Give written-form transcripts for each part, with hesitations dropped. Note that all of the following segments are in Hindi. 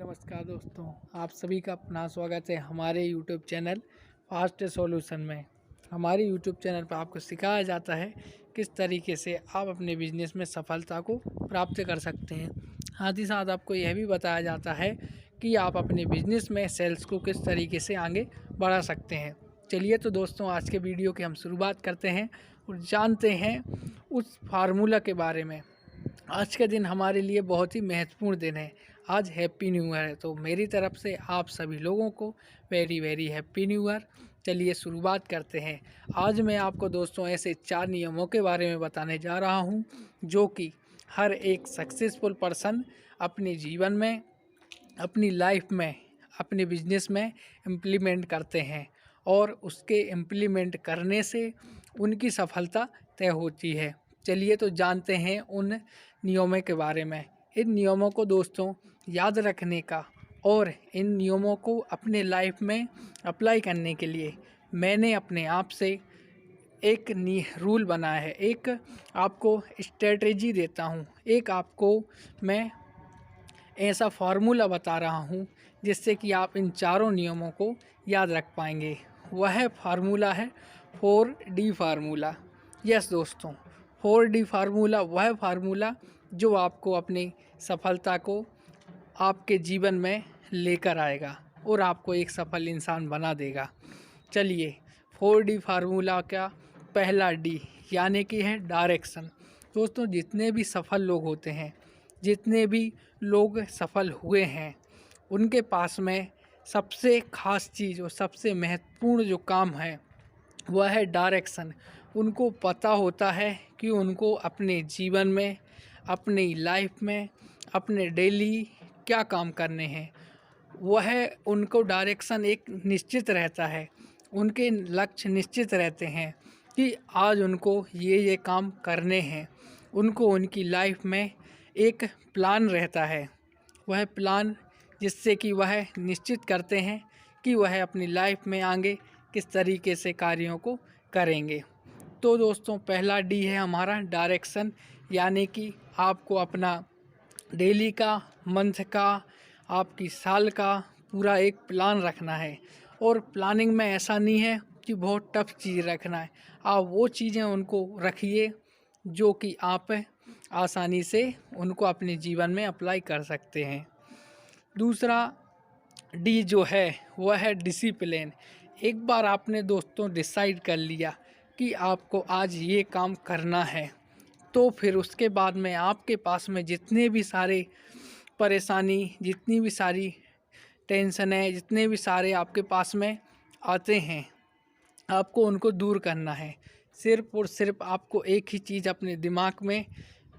नमस्कार दोस्तों, आप सभी का अपना स्वागत है हमारे YouTube चैनल फास्ट सॉल्यूशन में। हमारे YouTube चैनल पर आपको सिखाया जाता है किस तरीके से आप अपने बिजनेस में सफलता को प्राप्त कर सकते हैं। साथ ही साथ आपको यह भी बताया जाता है कि आप अपने बिजनेस में सेल्स को किस तरीके से आगे बढ़ा सकते हैं। चलिए तो दोस्तों, आज के वीडियो की हम शुरुआत करते हैं और जानते हैं उस फार्मूला के बारे में। आज का दिन हमारे लिए बहुत ही महत्वपूर्ण दिन है। आज हैप्पी न्यू ईयर है, तो मेरी तरफ से आप सभी लोगों को वेरी हैप्पी न्यू ईयर। चलिए शुरुआत करते हैं। आज मैं आपको दोस्तों ऐसे 4 नियमों के बारे में बताने जा रहा हूं, जो कि हर एक सक्सेसफुल पर्सन अपने जीवन में, अपनी लाइफ में, अपने बिजनेस में इम्प्लीमेंट करते हैं और उसके इम्प्लीमेंट करने से उनकी सफलता तय होती है। चलिए तो जानते हैं उन नियमों के बारे में। इन नियमों को दोस्तों याद रखने का और इन नियमों को अपने लाइफ में अप्लाई करने के लिए मैंने अपने आप से एक रूल बनाया है। एक आपको स्ट्रेटजी देता हूँ, एक आपको मैं ऐसा फार्मूला बता रहा हूँ जिससे कि आप इन चारों नियमों को याद रख पाएंगे। वह फार्मूला है 4D फार्मूला। यस दोस्तों, 4D फार्मूला वह फार्मूला जो आपको अपनी सफलता को आपके जीवन में लेकर आएगा और आपको एक सफल इंसान बना देगा। चलिए, 4D फार्मूला का पहला डी यानी कि है डायरेक्शन। दोस्तों, जितने भी सफल लोग होते हैं, जितने भी लोग सफल हुए हैं, उनके पास में सबसे ख़ास चीज़ और सबसे महत्वपूर्ण जो काम है वह है डायरेक्शन। उनको पता होता है कि उनको अपने जीवन में, अपनी लाइफ में, अपने डेली क्या काम करने हैं। वह उनको डायरेक्शन एक निश्चित रहता है, उनके लक्ष्य निश्चित रहते हैं कि आज उनको ये काम करने हैं। उनको उनकी लाइफ में एक प्लान रहता है। वह प्लान जिससे कि वह निश्चित करते हैं कि वह अपनी लाइफ में आगे किस तरीके से कार्यों को करेंगे। तो दोस्तों, पहला डी है हमारा डायरेक्शन, यानी कि आपको अपना डेली का, मंथ का, आपकी साल का पूरा एक प्लान रखना है। और प्लानिंग में ऐसा नहीं है कि बहुत टफ चीज़ रखना है। आप वो चीज़ें उनको रखिए जो कि आप आसानी से उनको अपने जीवन में अप्लाई कर सकते हैं। दूसरा डी जो है वह है डिसिप्लिन। एक बार आपने दोस्तों डिसाइड कर लिया कि आपको आज ये काम करना है, तो फिर उसके बाद में आपके पास में जितने भी सारे परेशानी, जितनी भी सारी टेंशन है, जितने भी सारे आपके पास में आते हैं, आपको उनको दूर करना है। सिर्फ़ और सिर्फ आपको एक ही चीज़ अपने दिमाग में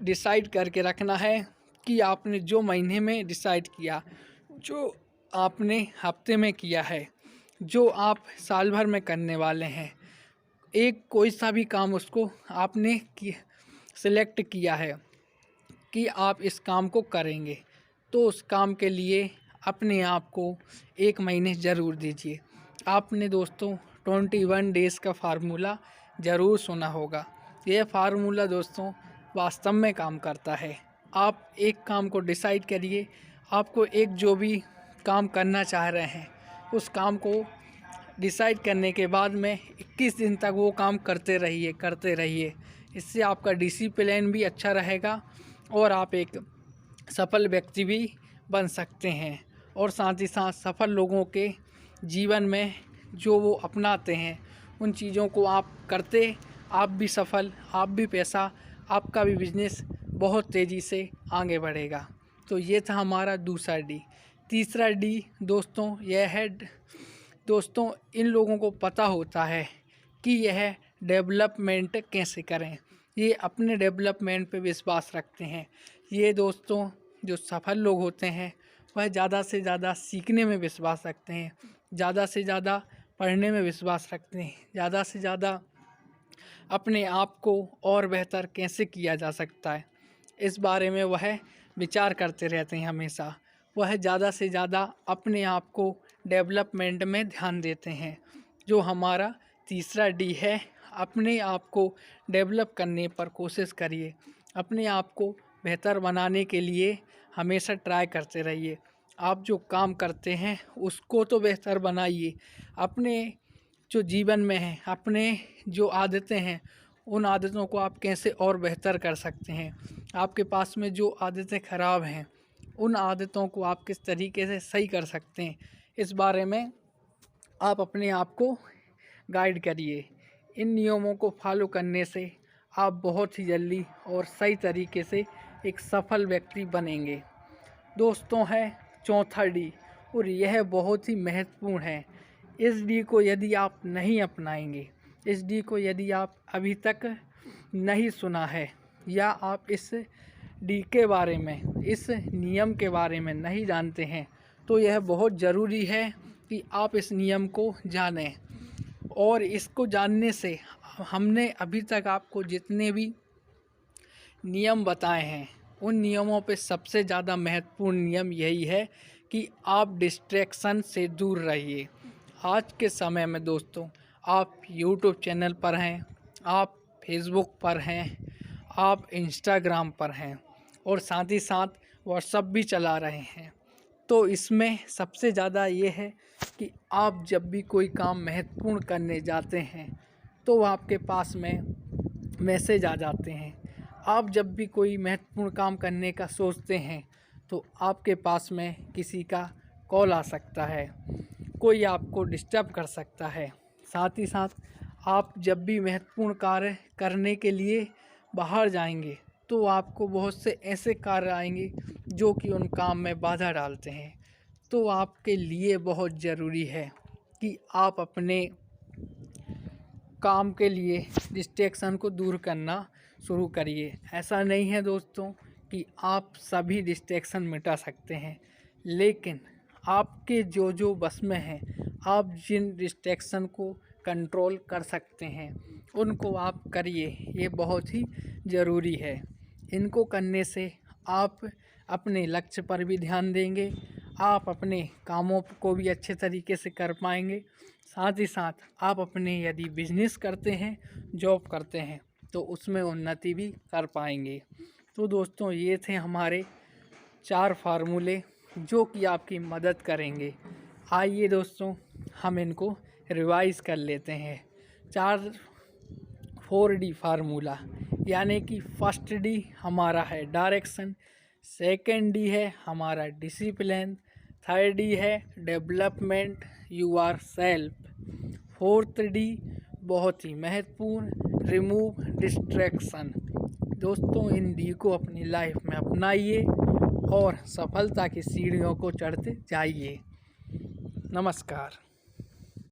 डिसाइड करके रखना है कि आपने जो महीने में डिसाइड किया, जो आपने हफ्ते में किया है, जो आप साल भर में करने वाले हैं, एक कोई सा भी काम उसको आपने सिलेक्ट किया है कि आप इस काम को करेंगे, तो उस काम के लिए अपने आप को 1 महीने ज़रूर दीजिए। आपने दोस्तों 21 डेज़ का फार्मूला ज़रूर सुना होगा। यह फार्मूला दोस्तों वास्तव में काम करता है। आप एक काम को डिसाइड करिए, आपको एक जो भी काम करना चाह रहे हैं, उस काम को डिसाइड करने के बाद में 21 दिन तक वो काम करते रहिए। इससे आपका डिसिप्लिन भी अच्छा रहेगा और आप एक सफल व्यक्ति भी बन सकते हैं। और साथ ही साथ सफल लोगों के जीवन में जो वो अपनाते हैं, उन चीज़ों को आप करते, आप भी सफल, आप भी पैसा, आपका भी बिजनेस बहुत तेज़ी से आगे बढ़ेगा। तो ये था हमारा दूसरा डी। तीसरा डी दोस्तों यह है, दोस्तों इन लोगों को पता होता है कि यह डेवलपमेंट कैसे करें। ये अपने डेवलपमेंट पे विश्वास रखते हैं। ये दोस्तों जो सफल लोग होते हैं वह ज़्यादा से ज़्यादा सीखने में विश्वास रखते हैं, ज़्यादा से ज़्यादा पढ़ने में विश्वास रखते हैं, ज़्यादा से ज़्यादा अपने आप को और बेहतर कैसे किया जा सकता है, इस बारे में वह विचार करते रहते हैं हमेशा। वह ज़्यादा से ज़्यादा अपने आप को डेवलपमेंट में ध्यान देते हैं। जो हमारा तीसरा डी है, अपने आप को डेवलप करने पर कोशिश करिए। अपने आप को बेहतर बनाने के लिए हमेशा ट्राई करते रहिए। आप जो काम करते हैं उसको तो बेहतर बनाइए। अपने जो जीवन में है, अपने जो आदतें हैं, उन आदतों को आप कैसे और बेहतर कर सकते हैं। आपके पास में जो आदतें ख़राब हैं, उन आदतों को आप किस तरीके से सही कर सकते हैं, इस बारे में आप अपने आप को गाइड करिए। इन नियमों को फॉलो करने से आप बहुत ही जल्दी और सही तरीके से एक सफल व्यक्ति बनेंगे। दोस्तों है चौथा डी, और यह बहुत ही महत्वपूर्ण है। इस डी को यदि आप नहीं अपनाएंगे, इस डी को यदि आप अभी तक नहीं सुना है या आप इस डी के बारे में, इस नियम के बारे में नहीं जानते हैं, तो यह बहुत ज़रूरी है कि आप इस नियम को जानें। और इसको जानने से हमने अभी तक आपको जितने भी नियम बताए हैं, उन नियमों पे सबसे ज़्यादा महत्वपूर्ण नियम यही है कि आप डिस्ट्रैक्शन से दूर रहिए। आज के समय में दोस्तों, आप यूट्यूब चैनल पर हैं, आप फेसबुक पर हैं, आप इंस्टाग्राम पर हैं और साथ ही साथ व्हाट्सएप भी चला रहे हैं। तो इसमें सबसे ज़्यादा ये है कि आप जब भी कोई काम महत्वपूर्ण करने जाते हैं तो आपके पास में मैसेज आ जाते हैं। आप जब भी कोई महत्वपूर्ण काम करने का सोचते हैं तो आपके पास में किसी का कॉल आ सकता है, कोई आपको डिस्टर्ब कर सकता है। साथ ही साथ आप जब भी महत्वपूर्ण कार्य करने के लिए बाहर जाएंगे तो आपको बहुत से ऐसे कार्य आएंगे जो कि उन काम में बाधा डालते हैं। तो आपके लिए बहुत ज़रूरी है कि आप अपने काम के लिए डिस्ट्रैक्शन को दूर करना शुरू करिए। ऐसा नहीं है दोस्तों कि आप सभी डिस्ट्रैक्शन मिटा सकते हैं, लेकिन आपके जो बस में है, आप जिन डिस्ट्रैक्शन को कंट्रोल कर सकते हैं उनको आप करिए। ये बहुत ही ज़रूरी है। इनको करने से आप अपने लक्ष्य पर भी ध्यान देंगे, आप अपने कामों को भी अच्छे तरीके से कर पाएंगे। साथ ही साथ आप अपने यदि बिजनेस करते हैं, जॉब करते हैं, तो उसमें उन्नति भी कर पाएंगे। तो दोस्तों, ये थे हमारे 4 फार्मूले जो कि आपकी मदद करेंगे। आइए दोस्तों, हम इनको रिवाइज कर लेते हैं। 4D फार्मूला, यानी कि फर्स्ट डी हमारा है डायरेक्शन, सेकंड डी है हमारा डिसिप्लिन, थर्ड डी है development yourself, fourth D बहुत ही महत्वपूर्ण रिमूव डिस्ट्रैक्शन। दोस्तों, इन डी को अपनी लाइफ में अपनाइए और सफलता की सीढ़ियों को चढ़ते जाइए। नमस्कार।